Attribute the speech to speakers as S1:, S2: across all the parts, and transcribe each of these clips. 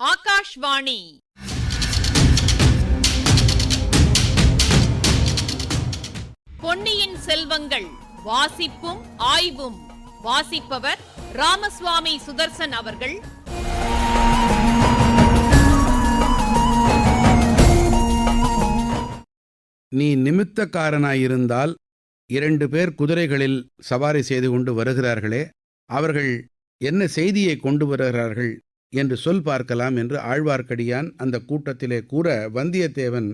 S1: ஆகாஷ்வாணி பொன்னியின் செல்வங்கள் வாசிப்பும் ஆய்வும். வாசிப்பவர் ராமசுவாமி சுதர்சன் அவர்கள்.
S2: நீ நிமித்தக்காரனாயிருந்தால் 2 பேர் குதிரைகளில் சவாரி செய்து கொண்டு வருகிறார்களே, அவர்கள் என்ன செய்தியை கொண்டு வருகிறார்கள் என்று சொல் பார்க்கலாம் என்று ஆழ்வார்க்கடியான் அந்த கூட்டத்திலே கூற, வந்தியத்தேவன்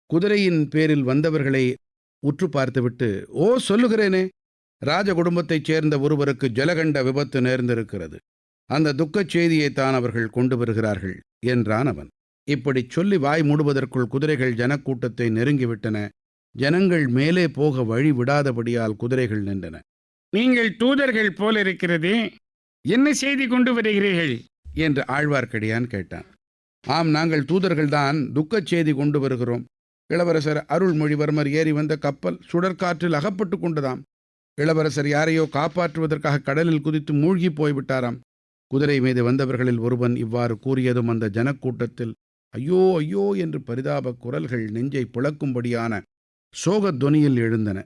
S2: குதிரையின் பேரில் வந்தவர்களை உற்று பார்த்துவிட்டு, ஓ சொல்லுகிறேனே, ராஜ குடும்பத்தைச் சேர்ந்த ஒருவருக்கு ஜலகண்ட விபத்து நேர்ந்திருக்கிறது. அந்த துக்கச் செய்தியைத்தான் அவர்கள் கொண்டு வருகிறார்கள் என்றான் அவன். இப்படிச் சொல்லி வாய் மூடுவதற்குள் குதிரைகள் ஜனக்கூட்டத்தை நெருங்கிவிட்டன. ஜனங்கள் மேலே போக வழி விடாதபடியால் குதிரைகள் நின்றன.
S3: நீங்கள் தூதர்கள் போல இருக்கிறதே, என்ன செய்தி கொண்டு வருகிறீர்கள்
S2: என்று ஆழ்வார்க்கடியான் கேட்டான். ஆம், நாங்கள் தூதர்கள்தான், துக்கச் செய்தி கொண்டு வருகிறோம். இளவரசர் அருள்மொழிவர்மர் ஏறி வந்த கப்பல் சுடற்காற்றில் அகப்பட்டு கொண்டதாம். இளவரசர் யாரையோ காப்பாற்றுவதற்காக கடலில் குதித்து மூழ்கி போய்விட்டாராம். குதிரை மீது வந்தவர்களில் ஒருவன் இவ்வாறு கூறியதும் அந்த ஜனக்கூட்டத்தில் ஐயோ ஐயோ என்று பரிதாப குரல்கள் நெஞ்சை பிளக்கும்படியான சோகத்வனியில் எழுந்தன.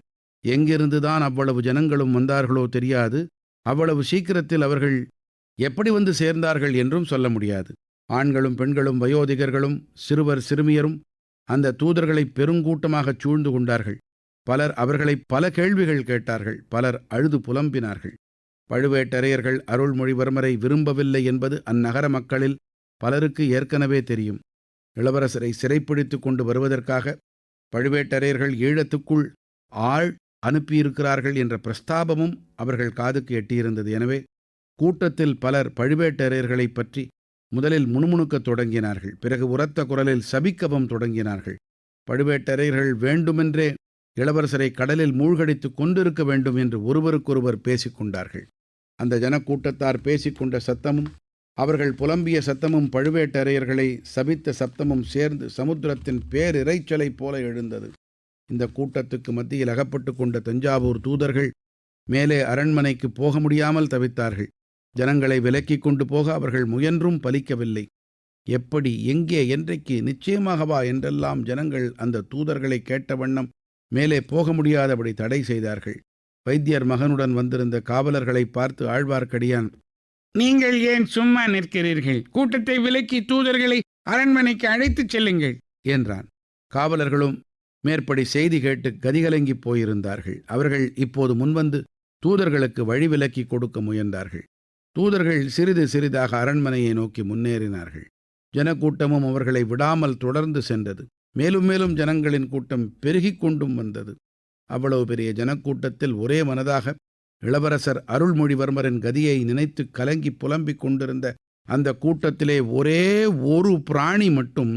S2: எங்கிருந்துதான் அவ்வளவு ஜனங்களும் வந்தார்களோ தெரியாது. அவ்வளவு சீக்கிரத்தில் அவர்கள் எப்படி வந்து சேர்ந்தார்கள் என்றும் சொல்ல முடியாது. ஆண்களும் பெண்களும் வயோதிகர்களும் சிறுவர் சிறுமியரும் அந்த தூதர்களை பெருங்கூட்டமாகச் சூழ்ந்து கொண்டார்கள். பலர் அவர்களை பல கேள்விகள் கேட்டார்கள். பலர் அழுது புலம்பினார்கள். பழுவேட்டரையர்கள் அருள்மொழிவர்மரை விரும்பவில்லை என்பது அந்நகர மக்களில் பலருக்கு ஏற்கனவே தெரியும். இளவரசரை சிறைப்பிடித்து கொண்டு வருவதற்காக பழுவேட்டரையர்கள் ஈழத்துக்குள் ஆள் அனுப்பியிருக்கிறார்கள் என்ற பிரஸ்தாபமும் அவர்கள் காதுக்கு எட்டியிருந்தது. எனவே கூட்டத்தில் பலர் பழுவேட்டரையர்களை பற்றி முதலில் முணுமுணுக்கத் தொடங்கினார்கள். பிறகு உரத்த குரலில் சபிக்கவும் தொடங்கினார்கள். பழுவேட்டரையர்கள் வேண்டுமென்றே இளவரசரை கடலில் மூழ்கடித்து கொண்டிருக்க வேண்டும் என்று ஒருவருக்கொருவர் பேசிக்கொண்டார்கள். அந்த ஜனக்கூட்டத்தார் பேசிக்கொண்ட சத்தமும் அவர்கள் புலம்பிய சத்தமும் பழுவேட்டரையர்களை சபித்த சப்தமும் சேர்ந்து சமுத்திரத்தின் பேரிரைச்சலைப் போல எழுந்தது. இந்த கூட்டத்துக்கு மத்தியில் அகப்பட்டு கொண்ட தஞ்சாவூர் தூதர்கள் மேலே அரண்மனைக்கு போக முடியாமல் தவித்தார்கள். ஜனங்களை விலக்கிக் கொண்டு போக அவர்கள் முயன்றும் பலிக்கவில்லை. எப்படி, எங்கே, என்றைக்கு, நிச்சயமாகவா என்றெல்லாம் ஜனங்கள் அந்த தூதர்களை கேட்ட வண்ணம் மேலே போக முடியாதபடி தடை செய்தார்கள். வைத்தியர் மகனுடன் வந்திருந்த காவலர்களை பார்த்து ஆழ்வார்க்கடியான்,
S3: நீங்கள் ஏன் சும்மா நிற்கிறீர்கள்? கூட்டத்தை விலக்கி தூதர்களை அரண்மனைக்கு அழைத்துச் செல்லுங்கள்
S2: என்றான். காவலர்களும் மேற்படி செய்தி கேட்டு கதிகலங்கி போயிருந்தார்கள். அவர்கள் இப்போது முன்வந்து தூதர்களுக்கு வழி விலக்கி கொடுக்க முயன்றார்கள். தூதர்கள் சிறிது சிறிதாக அரண்மனையை நோக்கி முன்னேறினார்கள். ஜனக்கூட்டமும் அவர்களை விடாமல் தொடர்ந்து சென்றது. மேலும் மேலும் ஜனங்களின் கூட்டம் பெருகிக் கொண்டும் வந்தது. அவ்வளவு பெரிய ஜனக்கூட்டத்தில் ஒரே மனதாக இளவரசர் அருள்மொழிவர்மரின் கதியை நினைத்து கலங்கி புலம்பிக் கொண்டிருந்த அந்த கூட்டத்திலே ஒரே ஒரு பிராணி மட்டும்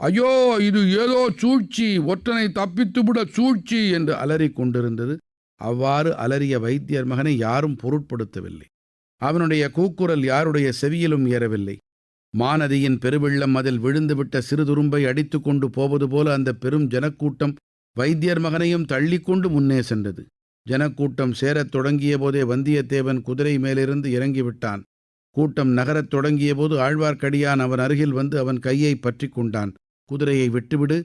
S2: ஐயோ, இது ஏதோ சூழ்ச்சி, ஒற்றனை தப்பித்துவிட சூழ்ச்சி என்று அலறிக் கொண்டிருந்தது. அவ்வாறு அலறிய வைத்தியர் மகனை யாரும் பொருட்படுத்தவில்லை. அவனுடைய கூக்குரல் யாருடைய செவியிலும் ஏறவில்லை. மாநதியின் பெருவெள்ளம் அதில் விழுந்துவிட்ட சிறு துரும்பை அடித்து கொண்டு போவது போல அந்த பெரும் ஜனக்கூட்டம் வைத்தியர் மகனையும் தள்ளிக்கொண்டு முன்னே சென்றது. ஜனக்கூட்டம் சேரத் தொடங்கிய போதே வந்தியத்தேவன் குதிரை மேலிருந்து இறங்கிவிட்டான். கூட்டம் நகரத் தொடங்கிய போது ஆழ்வார்க்கடியான் அவன் அருகில் வந்து அவன் கையை பற்றி கொண்டான். குதிரையை விட்டுவிடு,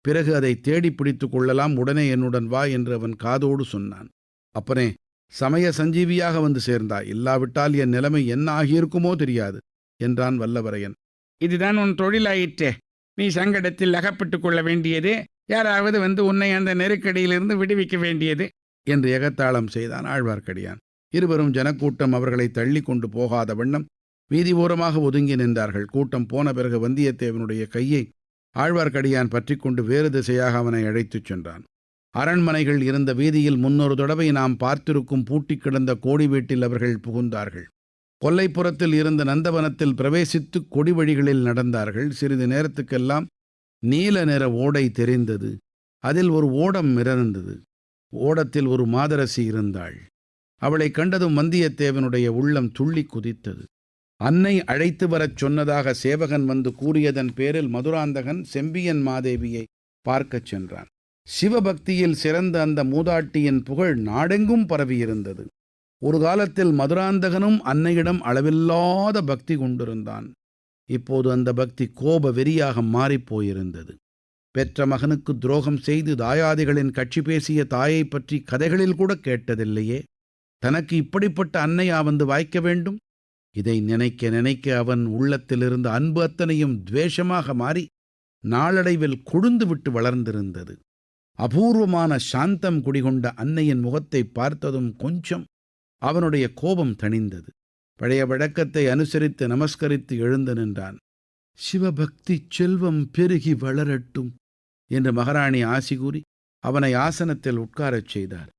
S2: பிறகு அதை தேடி பிடித்து கொள்ளலாம், உடனே என்னுடன் வா என்று அவன் காதோடு சொன்னான். அப்பனே, சமய சஞ்சீவியாக வந்து சேர்ந்தாய், இல்லாவிட்டால் என் நிலைமை என்ன ஆகியிருக்குமோ தெரியாது என்றான் வல்லவரையன்.
S3: இதுதான் உன் தொழிலாயிற்றே. நீ சங்கடத்தில் அகப்பட்டுக் கொள்ள வேண்டியது, யாராவது வந்து உன்னை அந்த நெருக்கடியிலிருந்து விடுவிக்க வேண்டியது
S2: என்று எகத்தாளம் செய்தான் ஆழ்வார்க்கடியான். இருவரும் ஜனக்கூட்டம் அவர்களை தள்ளி கொண்டு போகாத வண்ணம் வீதி ஓரமாக ஒதுங்கி நின்றார்கள். கூட்டம் போன பிறகு வந்தியத்தேவனுடைய கையை ஆழ்வார்க்கடியான் பற்றி கொண்டு வேறு திசையாக அவனை அழைத்துச் சென்றான். அரண்மனைகள் இருந்த வீதியில் முன்னொரு தடவை நாம் பார்த்திருக்கும் பூட்டி கிடந்த கோடி வீட்டில் அவர்கள் புகுந்தார்கள். கொல்லைப்புறத்தில் இருந்த நந்தவனத்தில் பிரவேசித்து கொடி வழிகளில் நடந்தார்கள். சிறிது நேரத்துக்கெல்லாம் நீல நிற ஓடை தெரிந்தது. அதில் ஒரு ஓடம் மிதந்தது. ஓடத்தில் ஒரு மாதரசி இருந்தாள். அவளை கண்டதும் வந்தியத்தேவனுடைய உள்ளம் துள்ளி குதித்தது. அன்னை அழைத்து வரச் சொன்னதாக சேவகன் வந்து கூறியதன் பேரில் மதுராந்தகன் செம்பியன் மாதேவியை பார்க்கச் சென்றான். சிவபக்தியில் சிறந்த அந்த மூதாட்டியின் புகழ் நாடெங்கும் பரவியிருந்தது. ஒரு காலத்தில் மதுராந்தகனும் அன்னையிடம் அளவில்லாத பக்தி கொண்டிருந்தான். இப்போது அந்த பக்தி கோப வெறியாக மாறிப்போயிருந்தது. பெற்ற மகனுக்கு துரோகம் செய்து தாயாதிகளின் கட்சி பேசிய தாயைப் பற்றி கதைகளில் கூட கேட்டதில்லையே. தனக்கு இப்படிப்பட்ட அன்னையா வந்து வாய்க்க வேண்டும்? இதை நினைக்க நினைக்க அவன் உள்ளத்திலிருந்த அன்பு அத்தனையும் துவேஷமாக மாறி நாளடைவில் கொழுந்துவிட்டு வளர்ந்திருந்தது. அபூர்வமான சாந்தம் குடிகொண்ட அன்னையின் முகத்தை பார்த்ததும் கொஞ்சம் அவனுடைய கோபம் தணிந்தது. பழைய வழக்கத்தை அனுசரித்து நமஸ்கரித்து எழுந்து நின்றான். சிவபக்தி செல்வம் பெருகி வளரட்டும் என்று மகாராணி ஆசி கூறி அவனை ஆசனத்தில் உட்காரச் செய்தார்.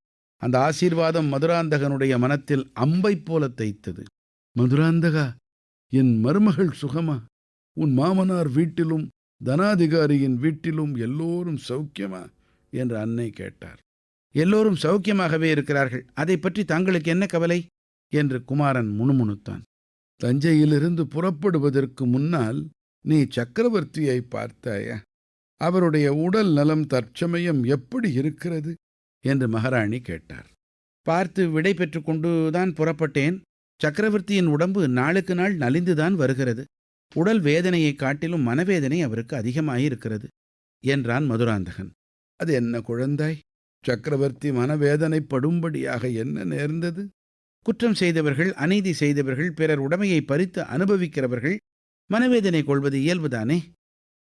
S2: அந்த ஆசீர்வாதம் மதுராந்தகனுடைய மனத்தில் அம்பைப் போல தைத்தது. மதுராந்தகா, என் மருமகள் சுகமா? உன் மாமனார் வீட்டிலும் தனாதிகாரியின் வீட்டிலும் எல்லோரும் சௌக்கியமா என்று அன்னை கேட்டார். எல்லோரும் சௌக்கியமாகவே இருக்கிறார்கள். அதை பற்றி தாங்களுக்கு என்ன கவலை என்று குமாரன் முணுமுணுத்தான். தஞ்சையிலிருந்து புறப்படுவதற்கு முன்னால் நீ சக்கரவர்த்தியை பார்த்தாயா? அவருடைய உடல் நலம் தற்சமயம் எப்படி இருக்கிறது என்று மகாராணி கேட்டார். பார்த்து விடை பெற்று கொண்டுதான் புறப்பட்டேன். சக்கரவர்த்தியின் உடம்பு நாளுக்கு நாள் நலிந்துதான் வருகிறது. உடல் வேதனையை காட்டிலும் மனவேதனை அவருக்கு அதிகமாயிருக்கிறது என்றான் மதுராந்தகன். அது என்ன குழந்தாய்? சக்கரவர்த்தி மனவேதனைப்படும்படியாக என்ன நேர்ந்தது? குற்றம் செய்தவர்கள், அநீதி செய்தவர்கள், பிறர் உடைமையை பறித்து அனுபவிக்கிறவர்கள் மனவேதனை கொள்வது இயல்புதானே.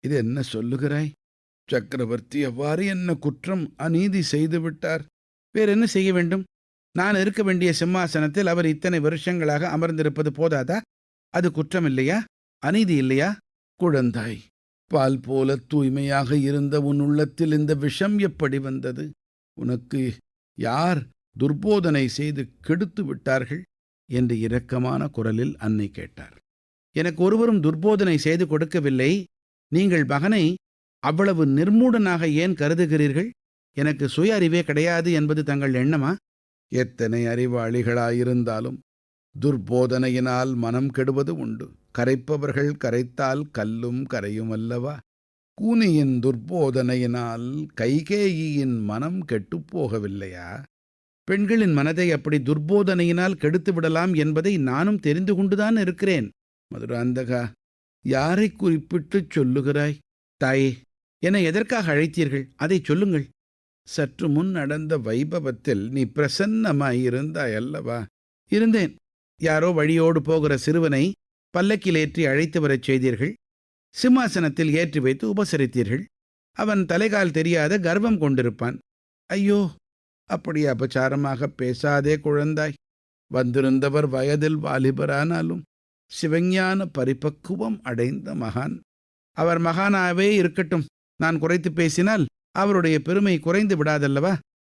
S2: இது என்ன சொல்லுகிறாய்? சக்கரவர்த்தி எவ்வாறு என்ன குற்றம் அநீதி செய்து விட்டார்? வேறென்ன செய்ய வேண்டும்? நான் இருக்க வேண்டிய சிம்மாசனத்தில் அவர் இத்தனை வருஷங்களாக அமர்ந்திருப்பது போதாதா? அது குற்றம் இல்லையா? அநீதி இல்லையா? குழந்தாய், பால் போல தூய்மையாக இருந்த உன் உள்ளத்தில் இந்த விஷம் எப்படி வந்தது? உனக்கு யார் துர்போதனை செய்து கெடுத்து விட்டார்கள் என்று இரக்கமான குரலில் அன்னை கேட்டார். எனக்கு ஒருவரும் துர்போதனை செய்து கொடுக்கவில்லை. நீங்கள் மகனை அவ்வளவு நிர்மூடனாக ஏன் கருதுகிறீர்கள்? எனக்கு சுய அறிவே கிடையாது என்பது தங்கள் எண்ணமா? எத்தனை அறிவாளிகளாயிருந்தாலும் துர்போதனையினால் மனம் கெடுவது உண்டு. கரைப்பவர்கள் கரைத்தால் கல்லும் கரையும் அல்லவா? கூனியின் துர்போதனையினால் கைகேயியின் மனம் கெட்டுப்போகவில்லையா? பெண்களின் மனதை அப்படி துர்போதனையினால் கெடுத்து விடலாம் என்பதை நானும் தெரிந்து கொண்டுதான் இருக்கிறேன். மதுராந்தகா, யாரை குறிப்பிட்டுச் சொல்லுகிறாய்? தாயே, என்னை எதற்காக அழைத்தீர்கள்? அதை சொல்லுங்கள். சற்று முன் நடந்த வைபவத்தில் நீ பிரசன்னமாயிருந்தாய் அல்லவா? இருந்தேன். யாரோ வழியோடு போகிற சிறுவனை பல்லக்கில் ஏற்றி அழைத்து வரச் செய்தீர்கள். சிம்மாசனத்தில் ஏற்றி வைத்து உபசரித்தீர்கள். அவன் தலைகால் தெரியாத கர்வம் கொண்டிருப்பான். ஐயோ, அப்படி அபச்சாரமாக பேசாதே குழந்தாய். வந்திருந்தவர் வயதில் வாலிபரானாலும் சிவஞான பரிபக்குவம் அடைந்த மகான். அவர் மகானாவே இருக்கட்டும். நான் குறைத்து பேசினால் அவருடைய பெருமை குறைந்து விடாதல்லவா?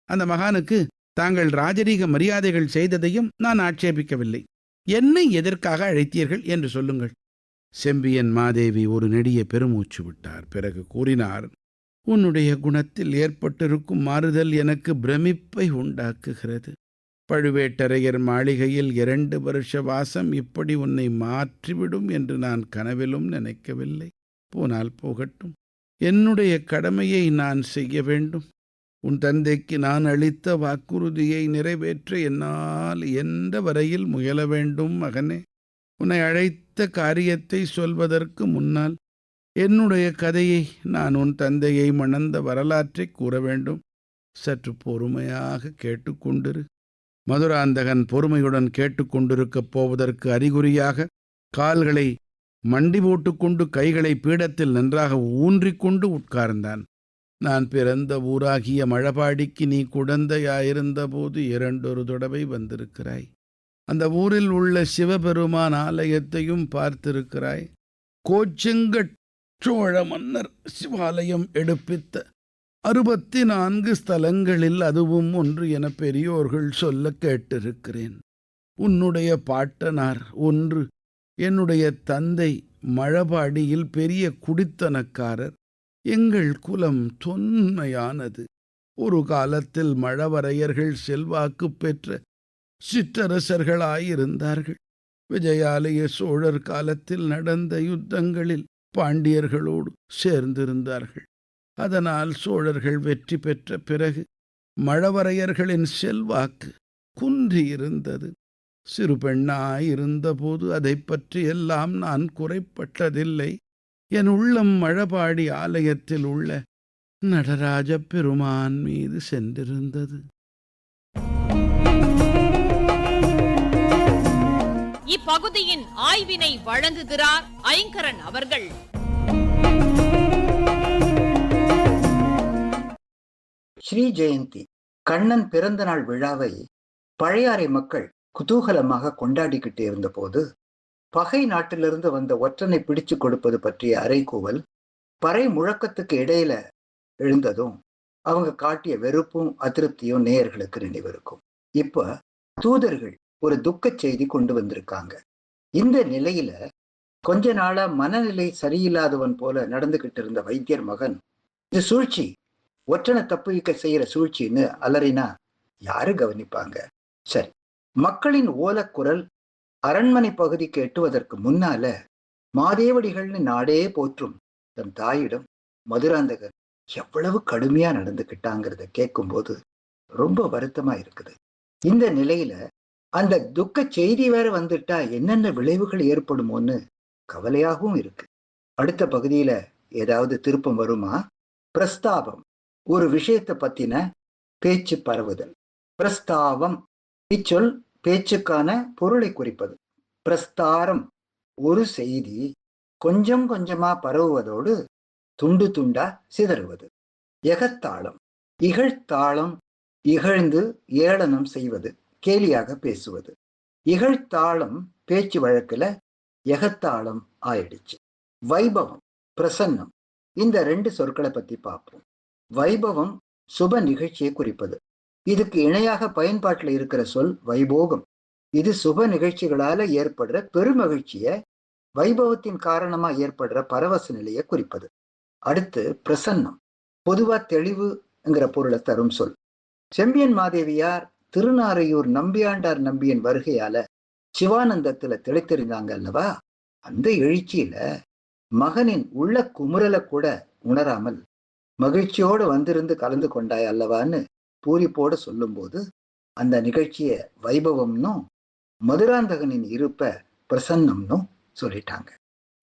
S2: அந்த மகானுக்கு தாங்கள் ராஜரீக மரியாதைகள் செய்ததையும் நான் ஆட்சேபிக்கவில்லை. என்னை எதற்காக அழைத்தீர்கள் என்று சொல்லுங்கள். செம்பியன் மாதேவி ஒரு நெடிய பெருமூச்சு விட்டார். பிறகு கூறினார், உன்னுடைய குணத்தில் ஏற்பட்டிருக்கும் மாறுதல் எனக்கு பிரமிப்பை உண்டாக்குகிறது. பழுவேட்டரையர் மாளிகையில் 2 வருஷ வாசம் இப்படி உன்னை மாற்றிவிடும் என்று நான் கனவிலும் நினைக்கவில்லை. போனால் போகட்டும். என்னுடைய கடமையை நான் செய்ய வேண்டும். உன் தந்தைக்கு நான் அளித்த வாக்குறுதியை நிறைவேற்ற என்னால் எந்த வரையில் முயல வேண்டும். மகனே, உன்னை அழைத்த காரியத்தை சொல்வதற்கு முன்னால் என்னுடைய கதையை, நான் உன் தந்தையை மணந்த வரலாற்றை கூற வேண்டும். சற்று பொறுமையாக கேட்டுக்கொண்டிரு. மதுராந்தகன் பொறுமையுடன் கேட்டுக்கொண்டிருக்கப் போவதற்கு அறிகுறியாக கால்களை மண்டி போட்டுக்கொண்டு கைகளை பீடத்தில் நன்றாக ஊன்றிக்கொண்டு உட்கார்ந்தான். நான் பிறந்த ஊராகிய மழபாடிக்கு நீ குழந்தையாயிருந்த போது 2 தடவை வந்திருக்கிறாய். அந்த ஊரில் உள்ள சிவபெருமான் ஆலயத்தையும் பார்த்திருக்கிறாய். கோச்செங்கட் சோழ மன்னர் சிவாலயம் எடுப்பித்த 64 ஸ்தலங்களில் அதுவும் ஒன்று என பெரியோர்கள் சொல்ல கேட்டிருக்கிறேன். உன்னுடைய பாட்டனார் ஒன்று. என்னுடைய தந்தை மழபாடியில் பெரிய குடித்தனக்காரர். எங்கள் குலம் தொன்மையானது. ஒரு காலத்தில் மழவரையர்கள் செல்வாக்கு பெற்ற சிற்றரசர்களாயிருந்தார்கள். விஜயாலய சோழர் காலத்தில் நடந்த யுத்தங்களில் பாண்டியர்களோடு சேர்ந்திருந்தார்கள். அதனால் சோழர்கள் வெற்றி பெற்ற பிறகு மழவரையர்களின் செல்வாக்கு குன்றியிருந்தது. சிறு பெண்ணாயிருந்தபோது அதை பற்றி எல்லாம் நான் குறைப்பட்டதில்லை. என் உள்ளம் மழபாடி ஆலயத்தில் உள்ள நடராஜ பெருமான் மீது சென்றிருந்தது.
S1: இப்பகுதியின் ஆய்வினை வழங்குகிறார் ஐங்கரன் அவர்கள்.
S4: ஸ்ரீ ஜெயந்தி கண்ணன் பிறந்த நாள் விழாவை பழையாறை மக்கள் குதூகலமாக கொண்டாடிக்கிட்டு இருந்தபோது பகை நாட்டிலிருந்து வந்த ஒற்றனை பிடிச்சு கொடுப்பது பற்றிய அறைகூவல் பறை முழக்கத்துக்கு இடையில எழுந்ததும் அவங்க காட்டிய வெறுப்பும் அதிருப்தியும் நேயர்களுக்கு நினைவிருக்கும். இப்ப தூதர்கள் ஒரு துக்க செய்தி கொண்டு வந்திருக்காங்க. இந்த நிலையில கொஞ்ச நாளா மனநிலை சரியில்லாதவன் போல நடந்துகிட்டு இருந்த வைத்தியர் மகன் இது சூழ்ச்சி, ஒற்றனை தப்புவிக்க செய்யற சூழ்ச்சின்னு அலறினா யாரு கவனிப்பாங்க? சரி, மக்களின் ஓலக்குரல் அரண்மனை பகுதிக்கு எட்டுவதற்கு முன்னால மாதேவடிகள்னு நாடே போற்றும் தன் தாயிடம் மதுராந்தகர் எவ்வளவு கடுமையா நடந்துகிட்டாங்கிறத கேட்கும்போது ரொம்ப வருத்தமா இருக்குது. இந்த நிலையில அந்த துக்க செய்தி வேற வந்துட்டா என்னென்ன விளைவுகள் ஏற்படுமோன்னு கவலையாகவும் இருக்கு. அடுத்த பகுதியில ஏதாவது திருப்பம் வருமா? பிரஸ்தாபம், ஒரு விஷயத்தை பத்தின பேச்சு பரவுதல். பிரஸ்தாவம் இச்சொல் பேச்சுக்கான பொருளை குறிப்பது. பிரஸ்தாரம் ஒரு செய்தி கொஞ்சம் கொஞ்சமா பரவுவதோடு துண்டு துண்டா சிதறுவது. எகத்தாளம் இகழ்த்தாளம், இகழ்ந்து ஏளனம் செய்வது, கேலியாக பேசுவது. இகழ்த்தாளம் பேச்சு வழக்குல எகத்தாளம் ஆயிடுச்சு. வைபவம் பிரசன்னம், இந்த ரெண்டு சொற்களை பத்தி பார்ப்போம். வைபவம் சுப நிகழ்ச்சியை குறிப்பது. இதுக்கு இணையாக பயன்பாட்டில் இருக்கிற சொல் வைபோகம். இது சுப நிகழ்ச்சிகளால ஏற்படுற பெருமகிழ்ச்சிய, வைபவத்தின் காரணமா ஏற்படுற பரவச நிலையை குறிப்பது. அடுத்து பிரசன்னம், பொதுவா தெளிவுங்கிற பொருளை தரும் சொல். செம்பியன் மாதேவியார் திருநாரையூர் நம்பியாண்டார் நம்பியின் வருகையால சிவானந்தத்துல திளைத்திருந்தாங்க அல்லவா? அந்த எழுச்சியில மகனின் உள்ள குமுறலை கூட உணராமல் மகிழ்ச்சியோடு வந்திருந்து கலந்து கொண்டாய் அல்லவான்னு பூரிப்போடு சொல்லும்போது அந்த நிகழ்ச்சிய வைபவம்னும் மதுராந்தகனின் இருப்ப பிரசன்னம்னும் சொல்லிட்டாங்க.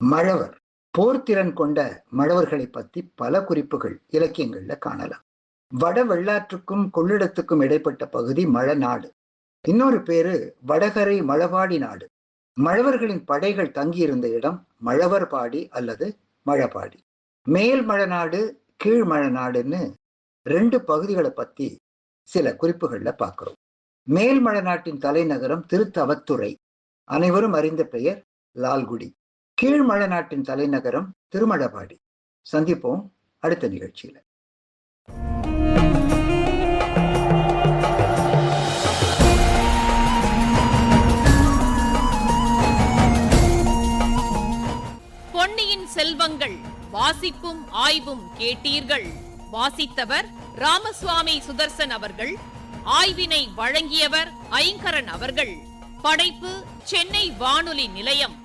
S4: மழவர், போர்த்திறன் கொண்ட மழவர்களை பத்தி பல குறிப்புகள் இலக்கியங்கள்ல காணலாம். வட வெள்ளாற்றுக்கும் கொள்ளிடத்துக்கும் இடைப்பட்ட பகுதி மழநாடு. இன்னொரு பேரு வடகரை மழபாடி நாடு. மழவர்களின் படைகள் தங்கியிருந்த இடம் மழவர்பாடி அல்லது மழபாடி. மேல் மழநாடு, கீழ் மழநாடுன்னு ரெண்டு பகுதிகளை பத்தி சில குறிப்புகள்ல பார்க்கிறோம். மேல் மழநாட்டின் தலைநகரம் திருத்தவத்துறை, அனைவரும் அறிந்த பெயர் லால்குடி. கீழ் மழநாட்டின் தலைநகரம் திருமழபாடி. சந்திப்போம் அடுத்த நிகழ்ச்சியில.
S1: பொன்னியின் செல்வங்கள் வாசிப்பும் ஆய்வும் கேட்டீர்கள். வாசித்தவர் ராமசுவாமி சுதர்சன் அவர்கள். ஆய்வினை வழங்கியவர் ஐங்கரன் அவர்கள். படைப்பு சென்னை வானொலி நிலையம்.